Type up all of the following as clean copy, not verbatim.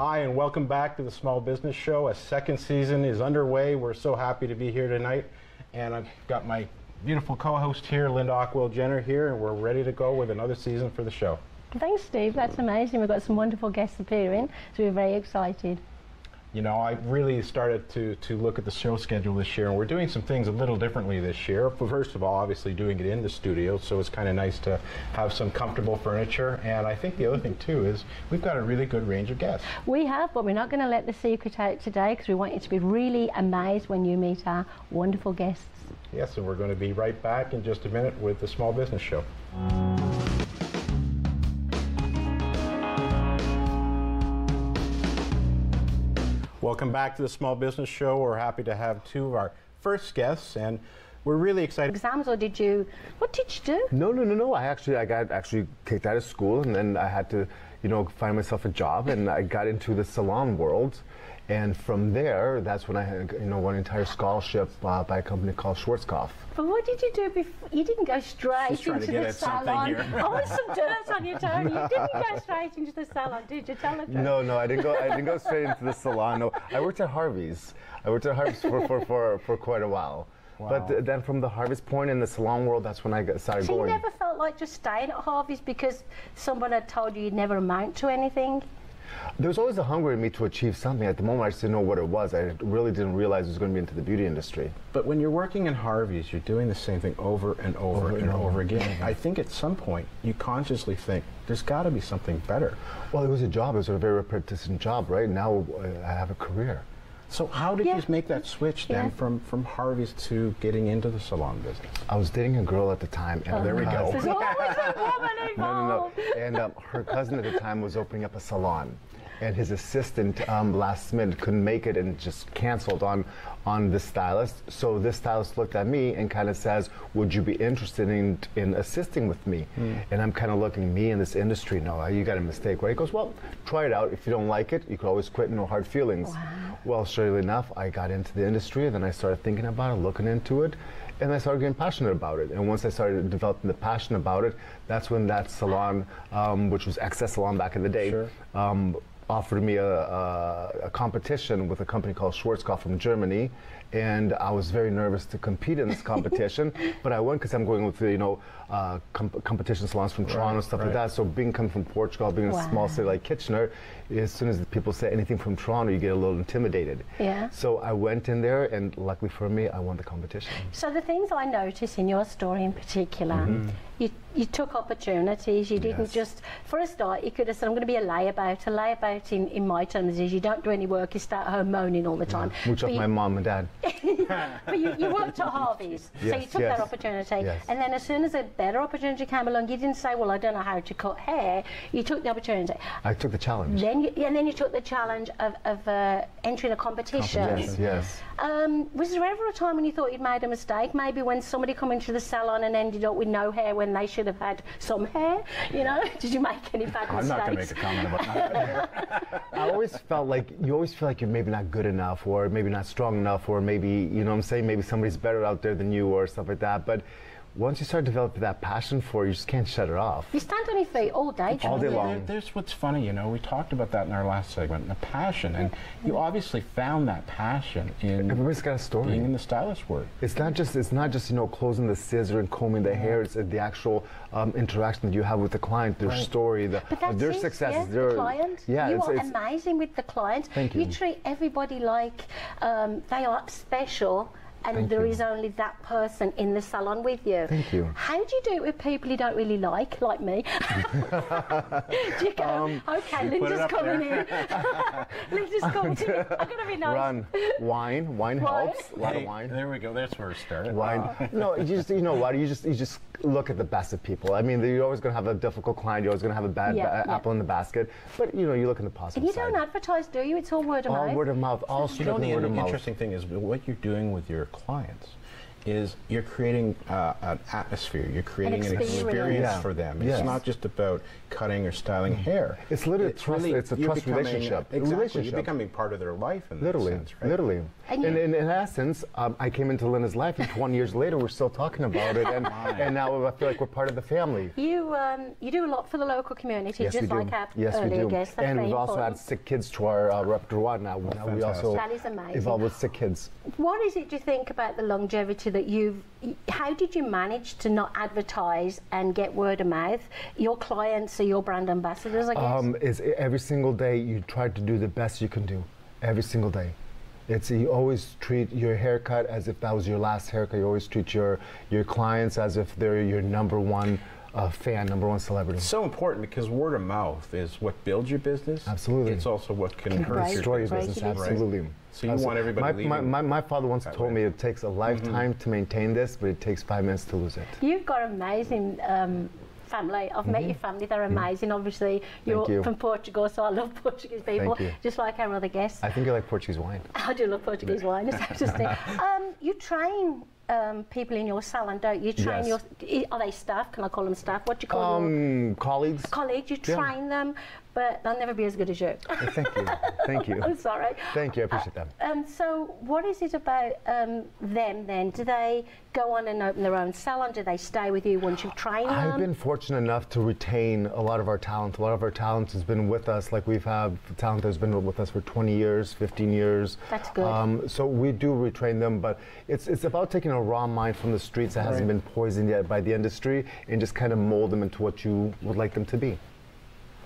Hi, and welcome back to the Small Business Show. A second season is underway. We're so happy to be here tonight. And I've got my beautiful co-host here, Linda Ockwell-Jenner here, and we're ready to go with another season for the show. Thanks, Steve. That's amazing. We've got some wonderful guests appearing, so we're very excited. You know, I really started to look at the show schedule this year, and we're doing some things a little differently this year. First of all, obviously doing it in the studio, so it's kind of nice to have some comfortable furniture. And I think the other thing, too, is we've got a really good range of guests. We have, but we're not going to let the secret out today because we want you to be really amazed when you meet our wonderful guests. Yes, and we're going to be right back in just a minute with the Small Business Show. Welcome back to the Small Business Show. We're happy to have two of our first guests, and we're really excited. Exams, or did you? What did you do? No. I got kicked out of school, and then I had to, find myself a job, and I got into the salon world. And from there, that's when I had, won an entire scholarship by a company called Schwarzkopf. But what did you do before? You didn't go straight into the salon. I want some dirt on your toe. You didn't go straight into the salon, did you? Tell us. No, I didn't go straight into the salon. No, I worked at Harvey's. For quite a while. Wow. But then from the Harvey's point in the salon world, that's when I started so going. You never felt like just staying at Harvey's because someone had told you you'd never amount to anything? There was always a hunger in me to achieve something. At the moment, I just didn't know what it was. I really didn't realize it was going to be into the beauty industry. But when you're working in Harvey's, you're doing the same thing over and over again. I think at some point, you consciously think, there's got to be something better. Well, it was a job. It was a very repetitive job, right? Now I have a career. So how did you make that switch then from Harvey's to getting into the salon business? I was dating a girl at the time. And there we go. There's always a woman involved. No. And her cousin at the time was opening up a salon. And his assistant last minute couldn't make it and just canceled on the stylist. So this stylist looked at me and kind of says, would you be interested in assisting with me? And I'm kind of looking, me in this industry, no, you got a mistake, right? He goes, well, try it out. If you don't like it, you could always quit, no hard feelings. Wow. Well, surely enough, I got into the industry, and then I started thinking about it, looking into it, and I started getting passionate about it. And once I started developing the passion about it, that's when that salon, which was XS Salon back in the day, sure. Offered me a competition with a company called Schwarzkopf from Germany, and I was very nervous to compete in this competition, but I went because I'm going with competition salons from Toronto, stuff like that. So coming from Portugal, being in a small city like Kitchener, as soon as the people say anything from Toronto, you get a little intimidated. Yeah. So I went in there, and luckily for me, I won the competition. So the things I notice in your story in particular, you took opportunities. You didn't just, for a start, you could have said, I'm going to be a layabout. A layabout in my terms is you don't do any work, you stay at home moaning all the time. Much of my mom and dad. But you worked at Harvey's, so you took that opportunity. Yes. And then as soon as a better opportunity came along, you didn't say, well, I don't know how to cut hair. You took the opportunity. I took the challenge. Then you took the challenge of entering a competition. Yes. Was there ever a time when you thought you'd made a mistake? Maybe when somebody come into the salon and ended up with no hair when they should have had some hair? Did you make any bad mistakes? I'm not going to make a comment about that. I always felt like, you always feel like you're maybe not good enough, or maybe not strong enough, or maybe, maybe somebody's better out there than you, or stuff like that. But once you start developing that passion for it, you just can't shut it off. You stand on your feet all day, all day long. There's what's funny, we talked about that in our last segment, the passion, and you obviously found that passion in everybody's got a story. Being in the stylist work. It's not just closing the scissor and combing the hair. It's the actual interaction that you have with the client, their story, their successes, the client. Yeah, you are amazing with the client. Thank you. You treat everybody like they are special. And there is only that person in the salon with you. Thank you. How do you do it with people you don't really like me? Do you go, okay, Linda's coming in. Linda's coming in. I'm going to be nice. Run. Wine helps. A lot of wine. There we go. That's where it started. Wine. No, you know what? You just look at the best of people. I mean, you're always going to have a difficult client. You're always going to have a bad apple in the basket. But, you look in the positive side. And you don't advertise, do you? It's all word of mouth. All word of mouth. All strictly word of mouth. The interesting thing is what you're doing with your clients is you're creating an atmosphere, you're creating an experience for them. It's not just about cutting or styling hair. It's literally trust. It's a trust relationship. Exactly. You're becoming part of their life in that sense, right? Literally. And in essence, I came into Linda's life, and 20 years later, we're still talking about it, and now I feel like we're part of the family. You do a lot for the local community, Yes, just we do. like our Yes, we earlier do. guests. That's And very we've also important. added sick kids to our repertoire now. Now we also That is amazing. evolve with sick kids. What is it, do you think, about the longevity that how did you manage to not advertise and get word of mouth? Your clients are your brand ambassadors, I guess? Is every single day you try to do the best you can do. Every single day. You always treat your haircut as if that was your last haircut. You always treat your clients as if they're your number one fan, number one celebrity. It's so important because word of mouth is what builds your business. Absolutely. It's also what can hurt your Destroy your business. business, Right. absolutely. So you want everybody leaving my father once that told way. me it takes a lifetime to maintain this, but it takes 5 minutes to lose it. You've got amazing family. I've met your family, they're amazing. Obviously, you're you. from Portugal, so I love Portuguese people, you. just like our other guests. I think you like Portuguese wine. I do love Portuguese wine, it's interesting. You train people in your salon, don't you? Train Yes. are they staff? Can I call them staff? What do you call them? Colleagues. Colleagues, you Yeah. train them, but they'll never be as good as you. Thank you. Thank you. I'm sorry. Thank you. I appreciate that. So what is it about them then? Do they go on and open their own salon? Do they stay with you once you've trained them? I've been fortunate enough to retain a lot of our talent. A lot of our talent has been with us. Like we've had talent that's been with us for 20 years, 15 years. That's good. So we do retrain them, but it's about taking a raw mind from the streets that hasn't been poisoned yet by the industry and just kind of mold them into what you would like them to be.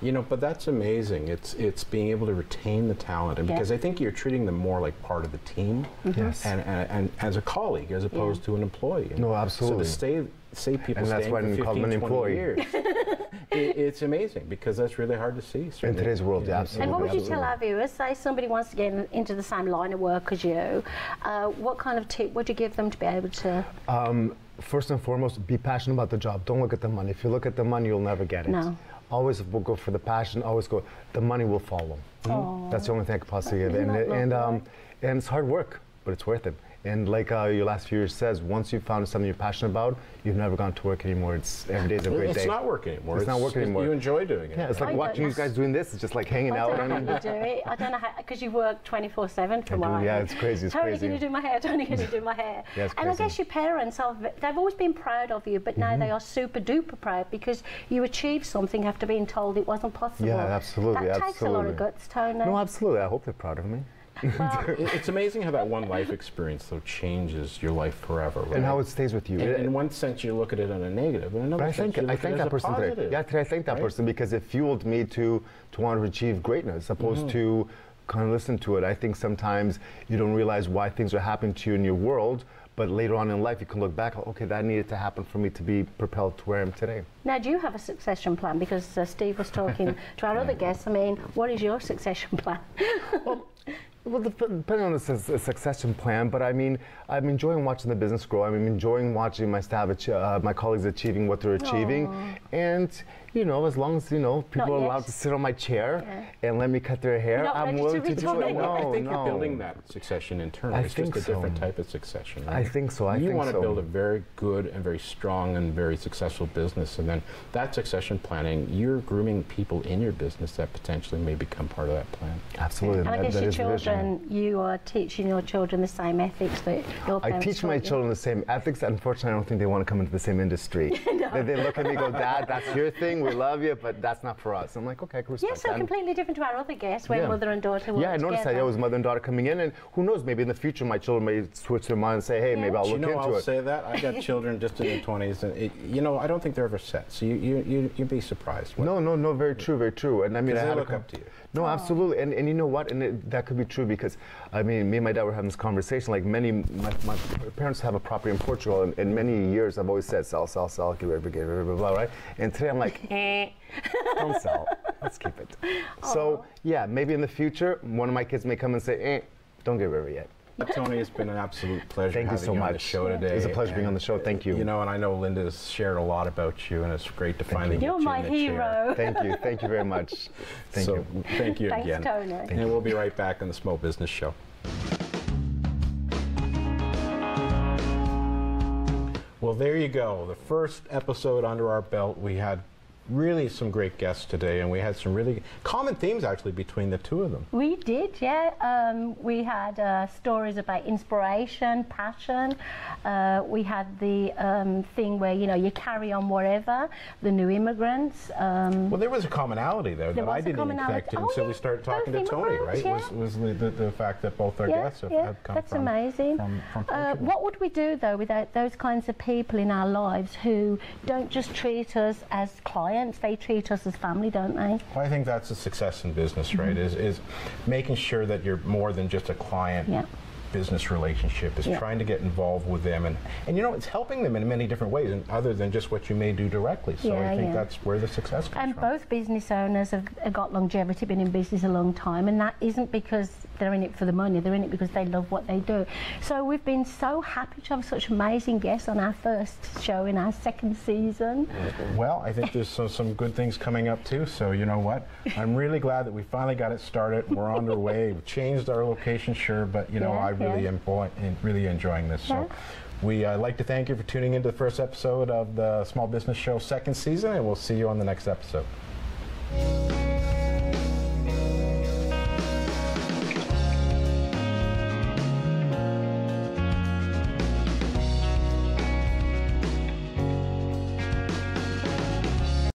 You know, but that's amazing. It's being able to retain the talent, and because I think you're treating them more like part of the team, Yes. and as a colleague as opposed to an employee. No, absolutely. So to say people And that's staying why for we call 15, them an 20 employee. years, it's amazing because that's really hard to see. In certainly. today's world, yeah, absolutely. And what would you absolutely. tell our viewers? Say somebody wants to get into the same line of work as you. What kind of tip would you give them to be able to? First and foremost, be passionate about the job. Don't look at the money. If you look at the money, you'll never get it. No. Always we'll go for the passion. Always go. The money will follow. That's the only thing I could possibly give. Isn't that lovely? And it's hard work, but it's worth it. And like your last few years says, once you've found something you're passionate about, you've never gone to work anymore. Every day's a great day. It's not work anymore. It's not work anymore. You enjoy doing it. Yeah, it's like I watching don't you guys doing this. It's just like hanging I out. don't know how you do it. I don't know how, because you work 24/7 for a while. Yeah, it's crazy. It's Tony, crazy. can you do my hair? Tony, can you do my hair? Yeah, it's and I crazy. guess your parents, they've always been proud of you, but now they are super duper proud because you achieved something after being told it wasn't possible. Yeah, absolutely, That takes a lot of absolutely. guts, Tony. No, absolutely. I hope they're proud of me. It's amazing how that one life experience though changes your life forever. Right? And how it stays with you. In one sense, you look at it on a negative, in another But I sense, think you I look at thank it that as a person today. positive. Yeah, today I thank that right? person because it fueled me to want to achieve greatness, opposed to kind of listen to it. I think sometimes you don't realize why things are happening to you in your world, but later on in life you can look back. Okay, that needed to happen for me to be propelled to where I am today. Now, do you have a succession plan? Because Steve was talking to our other guests. I mean, what is your succession plan? Well, depending on the succession plan, but I mean, I'm enjoying watching the business grow. I'm enjoying watching my staff, my colleagues achieving what they're achieving, and you know, as long as people Not are yet. allowed to sit on my chair and let me cut their hair, Not I'm ready to willing to do retire. it. I think No, you're no. building that succession internally. I It's just think a different so. type of succession. Right? I think so. I you think want to so. build a very good and very strong and very successful business, and then that succession planning, you're grooming people in your business that potentially may become part of that plan. Absolutely. And I guess that your is the vision. children, you are teaching your children the same ethics that your I parents teach my taught you. children the same ethics. Unfortunately, I don't think they want to come into the same industry. They look at me and go, Dad, that's your thing, we love you, but that's not for us. I'm like, okay, I can respect Yes, so that. completely different to our other guests when Yeah. mother and daughter work Yeah, I noticed that. together. It was mother and daughter coming in, and who knows, maybe in the future my children may switch their mind and say, hey, maybe I'll look into I'll it. say that. I got children just in their 20s, and I don't think they're ever set. So you'd be surprised. No, very true, very true. And I mean, 'Cause I they had look a up to you. No, absolutely. And you know what? And that could be true because, I mean, me and my dad were having this conversation. Like my parents have a property in Portugal, and in many years I've always said, sell, get rid of it, blah, blah, blah, right? And today I'm like, don't sell. Let's keep it. So, yeah, maybe in the future, one of my kids may come and say, don't get rid of it yet. Tony, it's been an absolute pleasure Thank you having so you on the much. show today. It was a pleasure being on the show. And, Thank you. And I know Linda's shared a lot about you, and it's great to finally get You're you my in the chair. hero. Thank you very much. Thank you. Thank you Thanks, again. Tony. And we'll be right back on the Small Business Show. Well, there you go. The first episode under our belt. We had really some great guests today, and we had some really common themes actually between the two of them. We did, yeah. We had stories about inspiration, passion. We had the thing where, you know, you carry on wherever, the new immigrants. Well, there was a commonality there that I didn't even connect to until we started talking to Tony, right? Yeah. Was the fact that both our guests have come that's from amazing. from Portugal. What would we do, though, without those kinds of people in our lives who don't just treat us as clients, they treat us as family, don't they? Well, I think that's a success in business, right? Is making sure that you're more than just a client. Yeah. Business relationship is trying to get involved with them, and you know, it's helping them in many different ways, and other than just what you may do directly. So I think that's where the success comes and from. both business owners have got longevity, been in business a long time, and that isn't because they're in it for the money, they're in it because they love what they do. So we've been so happy to have such amazing guests on our first show in our second season. Well, I think there's some good things coming up too, so you know what, I'm really glad that we finally got it started. We're on our way. We've changed our location, sure, but you know, I really am really enjoying this. So we like to thank you for tuning into the first episode of the Small Business Show second season, and we'll see you on the next episode.